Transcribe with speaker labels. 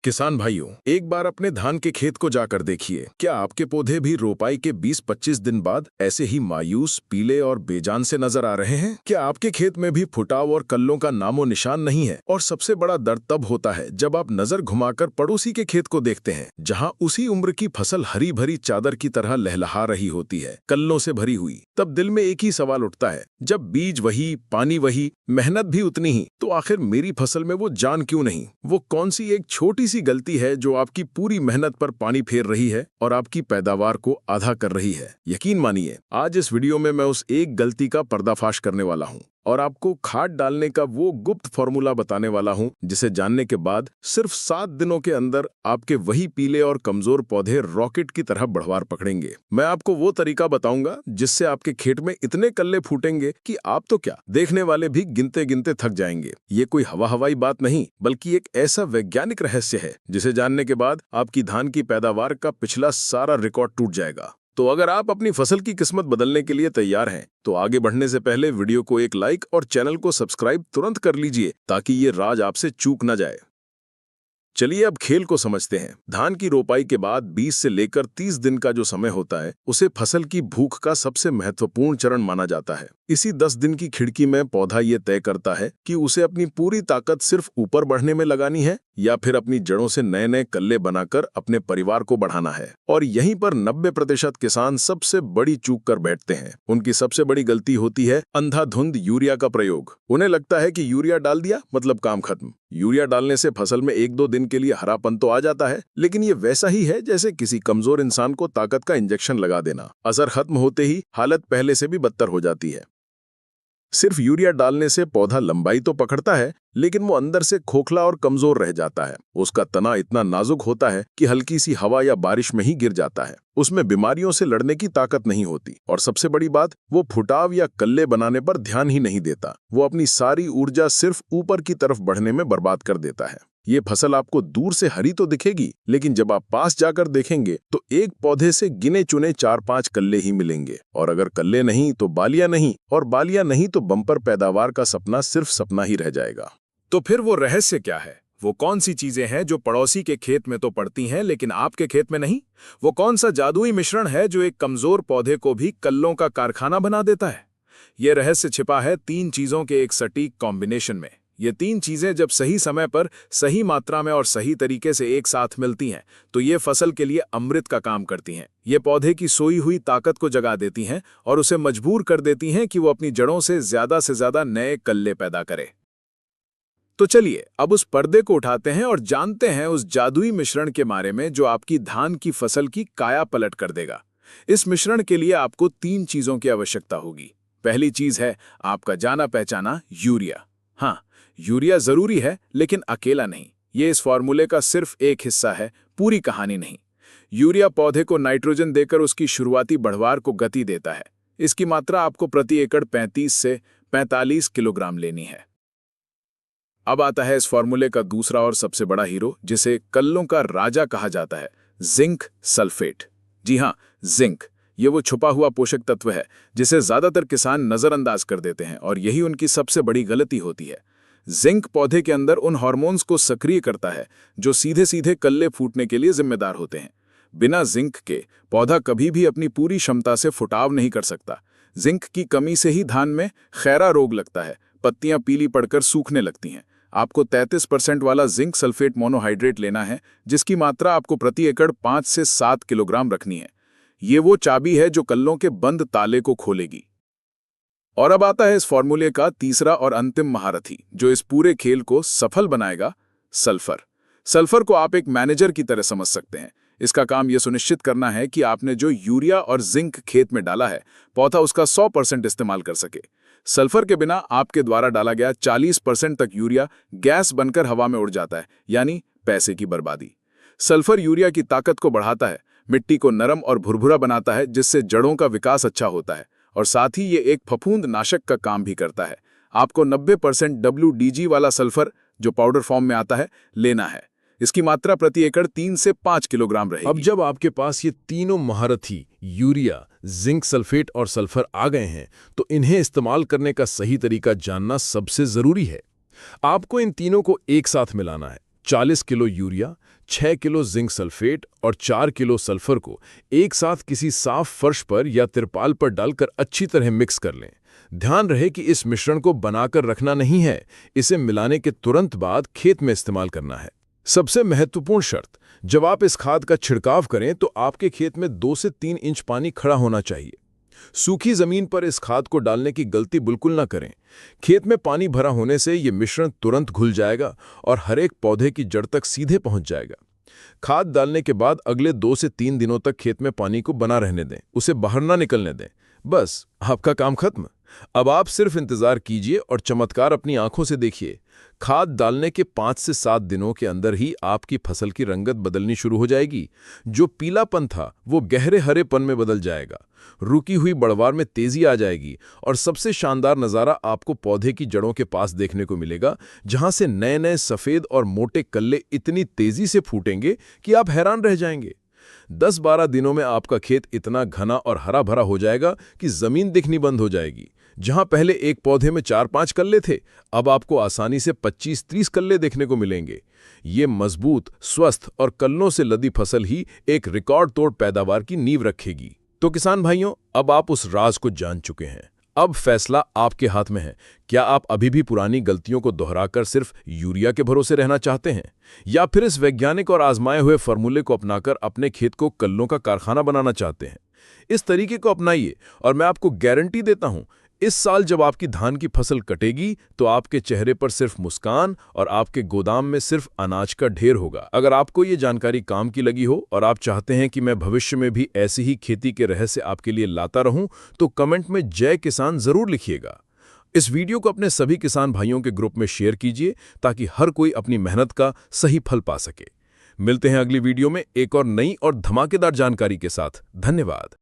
Speaker 1: किसान भाइयों, एक बार अपने धान के खेत को जाकर देखिए। क्या आपके पौधे भी रोपाई के 20-25 दिन बाद ऐसे ही मायूस, पीले और बेजान से नजर आ रहे हैं? क्या आपके खेत में भी फुटाव और कल्लों का नामो निशान नहीं है? और सबसे बड़ा दर्द तब होता है जब आप नजर घुमाकर पड़ोसी के खेत को देखते हैं, जहां उसी उम्र की फसल हरी भरी चादर की तरह लहलहा रही होती है, कल्लों से भरी हुई। तब दिल में एक ही सवाल उठता है, जब बीज वही, पानी वही, मेहनत भी उतनी ही, तो आखिर मेरी फसल में वो जान क्यों नहीं? वो कौन सी एक छोटी सी गलती है जो आपकी पूरी मेहनत पर पानी फेर रही है और आपकी पैदावार को आधा कर रही है? यकीन मानिए, आज इस वीडियो में मैं उस एक गलती का पर्दाफाश करने वाला हूं और आपको खाद डालने का वो गुप्त फॉर्मूला बताने वाला हूं, जिसे जानने के बाद सिर्फ 7 दिनों के अंदर आपके वही पीले और कमजोर पौधे रॉकेट की तरह बढ़वार पकड़ेंगे। मैं आपको वो तरीका बताऊंगा जिससे आपके खेत में इतने कल्ले फूटेंगे कि आप तो क्या, देखने वाले भी गिनते गिनते थक जाएंगे। ये कोई हवाई बात नहीं, बल्कि एक ऐसा वैज्ञानिक रहस्य है जिसे जानने के बाद आपकी धान की पैदावार का पिछला सारा रिकॉर्ड टूट जाएगा। तो अगर आप अपनी फसल की किस्मत बदलने के लिए तैयार हैं, तो आगे बढ़ने से पहले वीडियो को एक लाइक और चैनल को सब्सक्राइब तुरंत कर लीजिए, ताकि ये राज आपसे चूक न जाए। चलिए अब खेल को समझते हैं। धान की रोपाई के बाद 20 से लेकर 30 दिन का जो समय होता है, उसे फसल की भूख का सबसे महत्वपूर्ण चरण माना जाता है। इसी 10 दिन की खिड़की में पौधा ये तय करता है कि उसे अपनी पूरी ताकत सिर्फ ऊपर बढ़ने में लगानी है या फिर अपनी जड़ों से नए नए कल्ले बनाकर अपने परिवार को बढ़ाना है। और यहीं पर 90% किसान सबसे बड़ी चूक कर बैठते हैं। उनकी सबसे बड़ी गलती होती है अंधाधुंध यूरिया का प्रयोग। उन्हें लगता है कि यूरिया डाल दिया मतलब काम खत्म। यूरिया डालने से फसल में 1-2 दिन के लिए हरापन तो आ जाता है, लेकिन ये वैसा ही है जैसे किसी कमजोर इंसान को ताकत का इंजेक्शन लगा देना। असर खत्म होते ही हालत पहले से भी बदतर हो जाती है। सिर्फ यूरिया डालने से पौधा लंबाई तो पकड़ता है, लेकिन वो अंदर से खोखला और कमजोर रह जाता है। उसका तना इतना नाजुक होता है कि हल्की सी हवा या बारिश में ही गिर जाता है। उसमें बीमारियों से लड़ने की ताकत नहीं होती। और सबसे बड़ी बात, वो फुटाव या कल्ले बनाने पर ध्यान ही नहीं देता। वो अपनी सारी ऊर्जा सिर्फ ऊपर की तरफ बढ़ने में बर्बाद कर देता है। ये फसल आपको दूर से हरी तो दिखेगी, लेकिन जब आप पास जाकर देखेंगे तो एक पौधे से गिने चुने 4-5 कल्ले ही मिलेंगे। और अगर कल्ले नहीं तो बालियां नहीं, और बालियां नहीं तो बम्पर पैदावार का सपना सिर्फ सपना ही रह जाएगा। तो फिर वो रहस्य क्या है? वो कौन सी चीजें हैं जो पड़ोसी के खेत में तो पड़ती हैं लेकिन आपके खेत में नहीं? वो कौन सा जादुई मिश्रण है जो एक कमजोर पौधे को भी कल्लों का कारखाना बना देता है? ये रहस्य छिपा है 3 चीजों के एक सटीक कॉम्बिनेशन में। ये 3 चीजें जब सही समय पर, सही मात्रा में और सही तरीके से एक साथ मिलती हैं, तो ये फसल के लिए अमृत का काम करती हैं। ये पौधे की सोई हुई ताकत को जगा देती हैं और उसे मजबूर कर देती हैं कि वो अपनी जड़ों से ज्यादा नए कल्ले पैदा करे। तो चलिए अब उस पर्दे को उठाते हैं और जानते हैं उस जादुई मिश्रण के बारे में जो आपकी धान की फसल की काया पलट कर देगा। इस मिश्रण के लिए आपको 3 चीजों की आवश्यकता होगी। पहली चीज है आपका जाना पहचाना यूरिया। हाँ, यूरिया जरूरी है, लेकिन अकेला नहीं। ये इस फॉर्मूले का सिर्फ एक हिस्सा है, पूरी कहानी नहीं। यूरिया पौधे को नाइट्रोजन देकर उसकी शुरुआती बढ़वार को गति देता है। इसकी मात्रा आपको प्रति एकड़ 35 से 45 किलोग्राम लेनी है। अब आता है इस फॉर्मूले का दूसरा और सबसे बड़ा हीरो, जिसे कल्लों का राजा कहा जाता है, जिंक सल्फेट। जी हाँ, जिंक। ये वो छुपा हुआ पोषक तत्व है जिसे ज्यादातर किसान नजरअंदाज कर देते हैं, और यही उनकी सबसे बड़ी गलती होती है। जिंक पौधे के अंदर उन हार्मोन्स को सक्रिय करता है जो सीधे सीधे कल्ले फूटने के लिए जिम्मेदार होते हैं। बिना जिंक के पौधा कभी भी अपनी पूरी क्षमता से फुटाव नहीं कर सकता। जिंक की कमी से ही धान में खैरा रोग लगता है, पत्तियां पीली पड़कर सूखने लगती हैं। आपको 33% वाला जिंक सल्फेट मोनोहाइड्रेट लेना है, जिसकी मात्रा आपको प्रति एकड़ 5 से 7 किलोग्राम रखनी है। ये वो चाबी है जो कल्लों के बंद ताले को खोलेगी। और अब आता है इस फॉर्मूले का तीसरा और अंतिम महारथी, जो इस पूरे खेल को सफल बनाएगा, सल्फर। सल्फर को आप एक मैनेजर की तरह समझ सकते हैं। इसका काम यह सुनिश्चित करना है कि आपने जो यूरिया और जिंक खेत में डाला है, पौधा उसका 100% इस्तेमाल कर सके। सल्फर के बिना आपके द्वारा डाला गया 40% तक यूरिया गैस बनकर हवा में उड़ जाता है, यानी पैसे की बर्बादी। सल्फर यूरिया की ताकत को बढ़ाता है, मिट्टी को नरम और भुरभुरा बनाता है, जिससे जड़ों का विकास अच्छा होता है, और साथ ही ये एक फफूंद नाशक का काम भी करता है। आपको 90% WDG वाला सल्फर, जो पाउडर फॉर्म में आता है, लेना है। इसकी मात्रा प्रति एकड़ 3 से 5 किलोग्राम रहेगी।
Speaker 2: अब जब आपके पास ये तीनों महारथी यूरिया, जिंक सल्फेट और सल्फर आ गए हैं, तो इन्हें इस्तेमाल करने का सही तरीका जानना सबसे जरूरी है। आपको इन तीनों को एक साथ मिलाना है। 40 kilo urea, 6 kilo zinc sulphate और 4 किलो सल्फर को एक साथ किसी साफ फर्श पर या तिरपाल पर डालकर अच्छी तरह मिक्स कर लें। ध्यान रहे कि इस मिश्रण को बनाकर रखना नहीं है, इसे मिलाने के तुरंत बाद खेत में इस्तेमाल करना है। सबसे महत्वपूर्ण शर्त, जब आप इस खाद का छिड़काव करें तो आपके खेत में 2 से 3 इंच पानी खड़ा होना चाहिए। सूखी जमीन पर इस खाद को डालने की गलती बिल्कुल ना करें। खेत में पानी भरा होने से ये मिश्रण तुरंत घुल जाएगा और हर एक पौधे की जड़ तक सीधे पहुंच जाएगा। खाद डालने के बाद अगले 2 से 3 दिनों तक खेत में पानी को बना रहने दें, उसे बाहर ना निकलने दें। बस आपका काम खत्म। अब आप सिर्फ इंतजार कीजिए और चमत्कार अपनी आंखों से देखिए। खाद डालने के 5 से 7 दिनों के अंदर ही आपकी फसल की रंगत बदलनी शुरू हो जाएगी। जो पीलापन था वो गहरे हरेपन में बदल जाएगा, रुकी हुई बढ़वार में तेजी आ जाएगी और सबसे शानदार नज़ारा आपको पौधे की जड़ों के पास देखने को मिलेगा, जहां से नए नए सफ़ेद और मोटे कल्ले इतनी तेजी से फूटेंगे कि आप हैरान रह जाएंगे। 10-12 दिनों में आपका खेत इतना घना और हरा भरा हो जाएगा कि जमीन दिखनी बंद हो जाएगी। जहां पहले एक पौधे में 4-5 कल्ले थे, अब आपको आसानी से 25-30 कल्ले देखने को मिलेंगे। ये मजबूत, स्वस्थ और कल्लों से लदी फसल ही एक रिकॉर्ड तोड़ पैदावार की नींव रखेगी। तो किसान भाइयों, अब आप उस राज को जान चुके हैं। अब फैसला आपके हाथ में है। क्या आप अभी भी पुरानी गलतियों को दोहराकर सिर्फ यूरिया के भरोसे रहना चाहते हैं, या फिर इस वैज्ञानिक और आजमाए हुए फॉर्मूले को अपनाकर अपने खेत को कल्लों का कारखाना बनाना चाहते हैं? इस तरीके को अपनाइए और मैं आपको गारंटी देता हूं, इस साल जब आपकी धान की फसल कटेगी तो आपके चेहरे पर सिर्फ मुस्कान और आपके गोदाम में सिर्फ अनाज का ढेर होगा। अगर आपको ये जानकारी काम की लगी हो और आप चाहते हैं कि मैं भविष्य में भी ऐसी ही खेती के रहस्य आपके लिए लाता रहूं, तो कमेंट में जय किसान जरूर लिखिएगा। इस वीडियो को अपने सभी किसान भाइयों के ग्रुप में शेयर कीजिए ताकि हर कोई अपनी मेहनत का सही फल पा सके। मिलते हैं अगली वीडियो में एक और नई और धमाकेदार जानकारी के साथ। धन्यवाद।